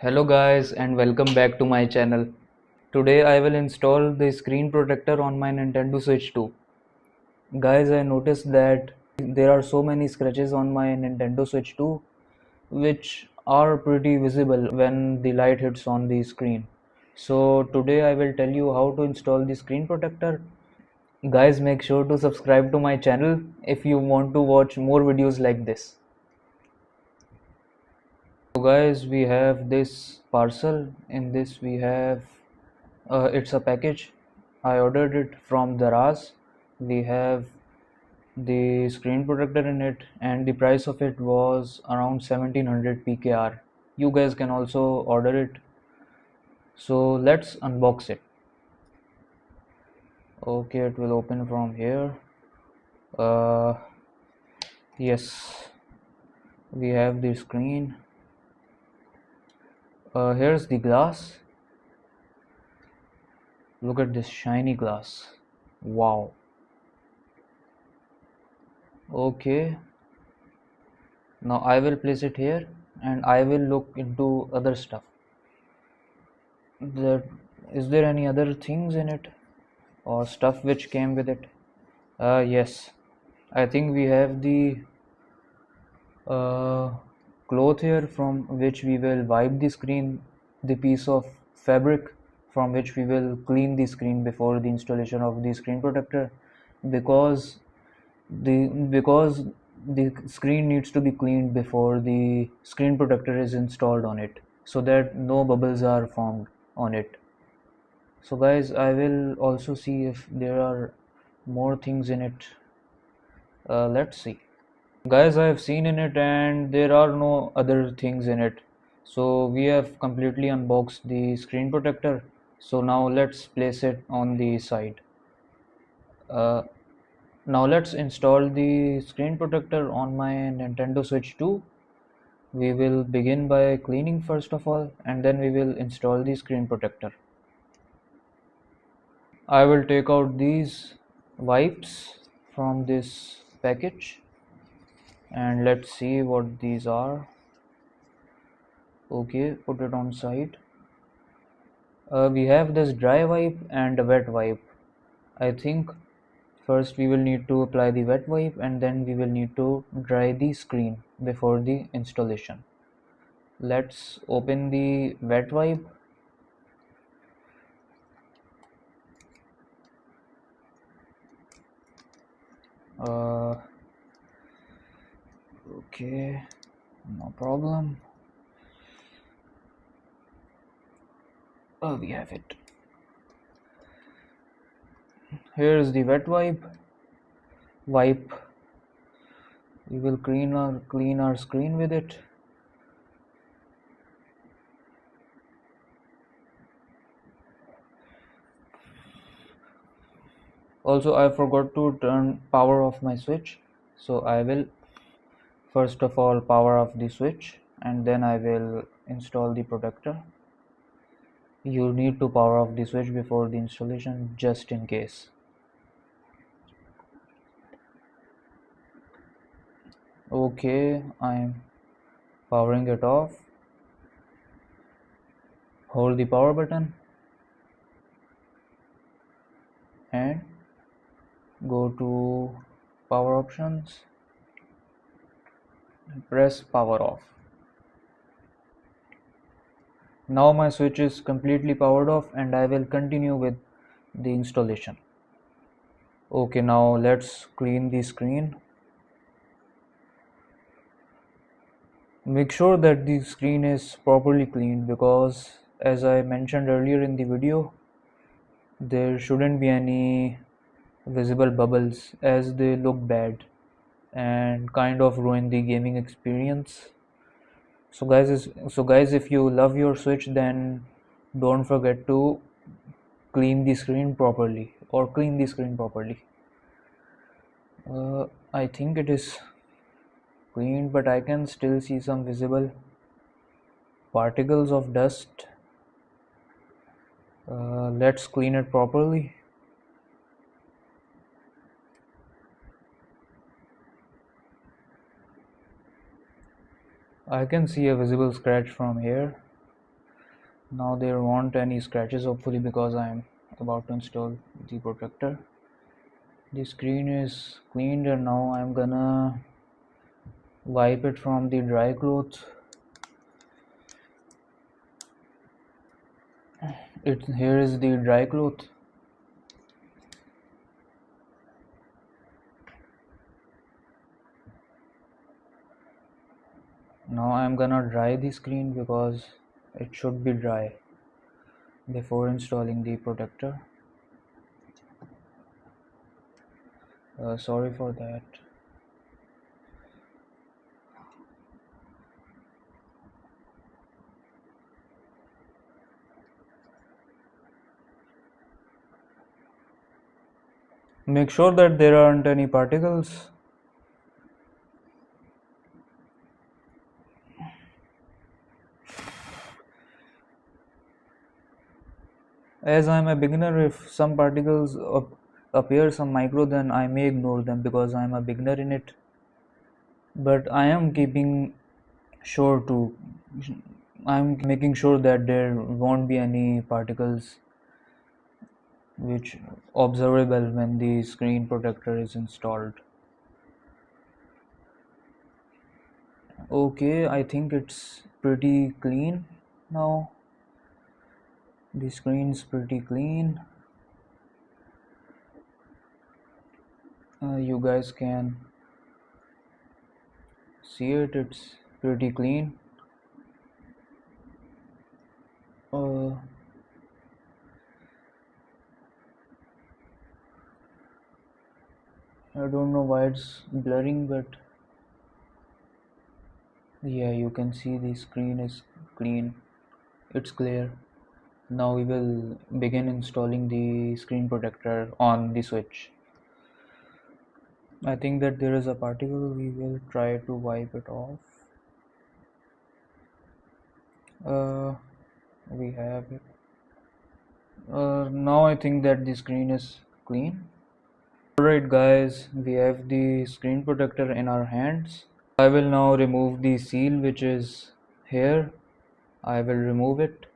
Hello guys and welcome back to my channel. Today I will install the screen protector on my Nintendo Switch 2. Guys, I noticed that there are so many scratches on my Nintendo Switch 2 which are pretty visible when the light hits on the screen. So today I will tell you how to install the screen protector. Guys, make sure to subscribe to my channel if you want to watch more videos like this. So guys, we have this parcel. In this we have it's a package. I ordered it from Daraz. We have the screen protector in it, and the price of it was around 1700 PKR. You guys can also order it. So let's unbox it. Okay, it will open from here. Uh, yes, we have the screen. Here's the glass. Look at this shiny glass. Wow. Okay, now I will place it here and I will look into other stuff. There, is there any other things in it or stuff which came with it? Yes, I think we have the uh, cloth here from which we will wipe the screen, the piece of fabric from which we will clean the screen before the installation of the screen protector, because because the screen needs to be cleaned before the screen protector is installed on it, so that no bubbles are formed on it. So guys, I will also see if there are more things in it. Let's see. Guys, I have seen in it and there are no other things in it. So we have completely unboxed the screen protector. So now let's place it on the side. Uh, Now let's install the screen protector on my Nintendo Switch 2. We will begin by cleaning first of all, and then we will install the screen protector. I will take out these wipes from this package and let's see what these are. Okay, put it on side. We have this dry wipe and a wet wipe. I think first we will need to apply the wet wipe and then we will need to dry the screen before the installation. Let's open the wet wipe. Uh, okay, no problem. Oh, we have it. Here's the wet wipe. Wipe. We will clean our screen with it. Also, I forgot to turn power off my switch, so I will first of all power off the switch and then I will install the protector. You need to power off the switch before the installation just in case. Okay, I'm powering it off. Hold the power button and go to power options and press power off. Now my switch is completely powered off and I will continue with the installation. Okay, now let's clean the screen. Make sure that the screen is properly cleaned, because as I mentioned earlier in the video, there shouldn't be any visible bubbles as they look bad and kind of ruin the gaming experience. So guys, if you love your Switch, then don't forget to clean the screen properly or clean the screen properly. I think it is cleaned, but I can still see some visible particles of dust. Let's clean it properly. I can see a visible scratch from here. Now there won't any scratches hopefully, because I am about to install the projector. The screen is cleaned and now I'm gonna wipe it from the dry cloth. Here is the dry cloth. Now I'm gonna dry the screen because it should be dry before installing the protector. Sorry for that. Make sure that there aren't any particles. As I'm a beginner, if some particles appear, some micro, then I may ignore them because I'm a beginner in it. But sure to I'm making sure that there won't be any particles which observable when the screen protector is installed. Okay, I think it's pretty clean now. The screen's pretty clean. You guys can see it, it's pretty clean. uh, I don't know why it's blurring, but yeah, you can see the screen is clean, it's clear. Now we will begin installing the screen protector on the switch. I think that there is a particle, we will try to wipe it off. uh, we have it. Now I think that the screen is clean. Alright guys, we have the screen protector in our hands. I will now remove the seal which is here. I will remove it.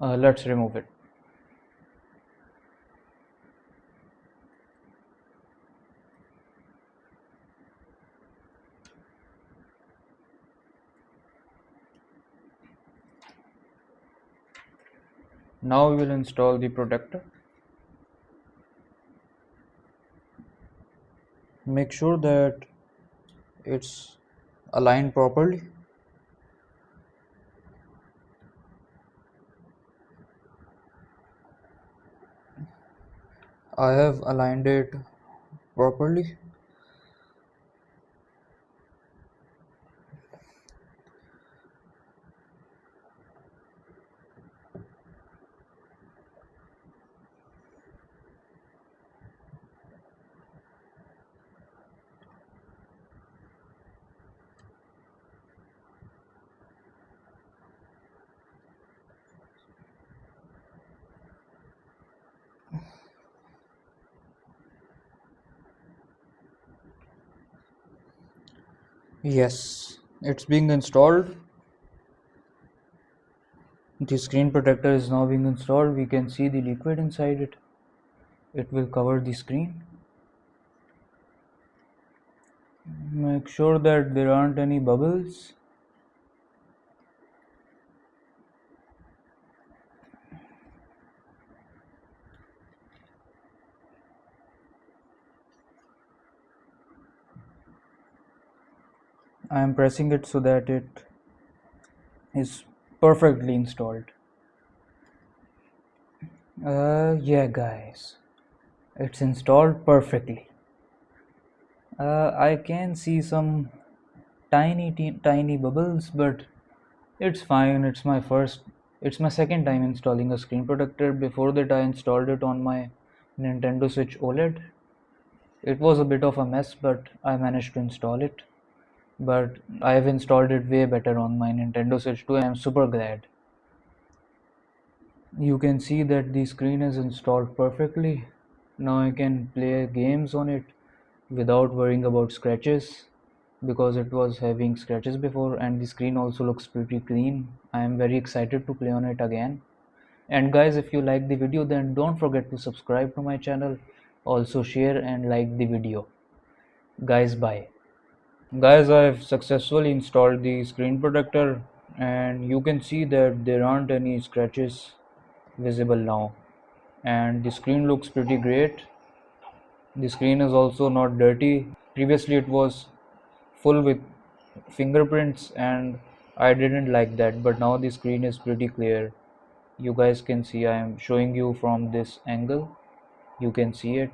Let's remove it. Now we will install the protector. Make sure that it's aligned properly. I have aligned it properly. Yes, it's being installed. The screen protector is now being installed. We can see the liquid inside it. It will cover the screen. Make sure that there aren't any bubbles. I am pressing it so that it is perfectly installed. Yeah guys, it's installed perfectly. I can see some tiny bubbles, but it's fine. It's my second time installing a screen protector. Before that I installed it on my Nintendo Switch OLED. It was a bit of a mess, but I managed to install it. But I have installed it way better on my Nintendo Switch too, and I'm super glad. You can see that the screen is installed perfectly. Now I can play games on it without worrying about scratches, because it was having scratches before, and the screen also looks pretty clean. I am very excited to play on it again. And guys, if you like the video, then don't forget to subscribe to my channel. Also share and like the video. Guys, bye. Guys, I've successfully installed the screen protector, and you can see that there aren't any scratches visible now, and the screen looks pretty great. The screen is also not dirty. Previously it was full with fingerprints and I didn't like that, but now the screen is pretty clear. You guys can see, I am showing you from this angle. You can see it,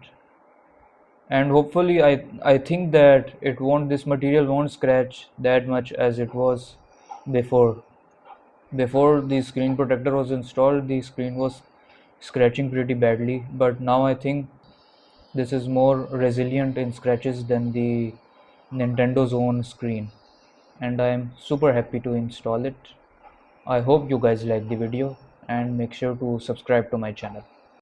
and hopefully I think that this material won't scratch that much as it was before. Before the screen protector was installed, the screen was scratching pretty badly, but now I think this is more resilient in scratches than the Nintendo's own screen, and I am super happy to install it. I hope you guys like the video and make sure to subscribe to my channel.